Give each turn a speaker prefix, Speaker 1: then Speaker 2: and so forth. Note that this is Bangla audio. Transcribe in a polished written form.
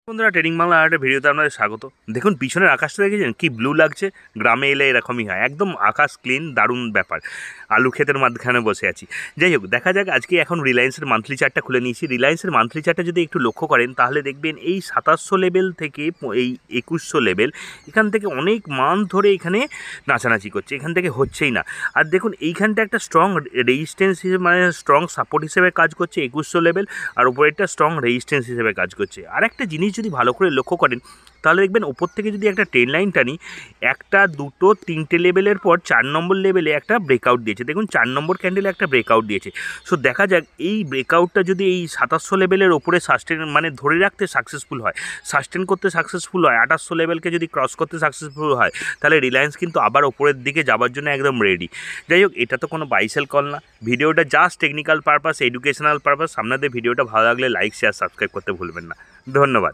Speaker 1: বন্ধুরা, ট্রেডিং বাংলা একটা ভিডিওতে আপনাদের স্বাগত। দেখুন পিছনের আকাশটা দেখেছেন কি ব্লু লাগছে। গ্রামে এলে এরকমই হয়, একদম আকাশ ক্লিন, দারুণ ব্যাপার। আলু ক্ষেতের মাঝখানে বসে আছি। যাই হোক, দেখা যাক। আজকে এখন রিলায়েন্সের মান্থলি চার্টটা খুলে নিয়েছি। রিলায়েন্সের মান্থলি চার্টটা যদি একটু লক্ষ্য করেন তাহলে দেখবেন এই 2700 লেভেল থেকে এই 2100 লেভেল, এখান থেকে অনেক মান্থ ধরে এখানে নাচানাচি করছে, এখান থেকে হচ্ছেই না। আর দেখুন এইখানটা একটা স্ট্রং রেজিস্ট্যান্স হিসেবে, মানে স্ট্রং সাপোর্ট হিসেবে কাজ করছে 2100 লেভেল, আর উপরেরটা স্ট্রং রেজিস্ট্যান্স হিসেবে কাজ করছে। আর একটা জিনিস যদি ভালো করে লক্ষ্য করেন তাহলে দেখবেন ওপর থেকে যদি একটা ট্রেন লাইন টানি, একটা দুটো তিনটে লেভেলের পর 4 নম্বর লেভেলে একটা ব্রেকআউট দিয়েছে। দেখুন 4 নম্বর ক্যান্ডেলে একটা ব্রেকআউট দিয়েছে। সো দেখা যাক এই ব্রেকআউটটা যদি এই 2700 লেভেলের ওপরে সাস্টেন, মানে ধরে রাখতে সাকসেসফুল হয়, সাস্টেন করতে সাকসেসফুল হয়, 2800 লেভেলকে যদি ক্রস করতে সাকসেসফুল হয়, তাহলে রিলায়েন্স কিন্তু আবার ওপরের দিকে যাওয়ার জন্য একদম রেডি। যাই হোক, এটা তো কোনো বাই সেল কল না, ভিডিওটা just technical purpose, educational purpose. আপনাদের ভিডিওটা ভালো লাগলে লাইক, শেয়ার, সাবস্ক্রাইব করতে ভুলবেন না। ধন্যবাদ।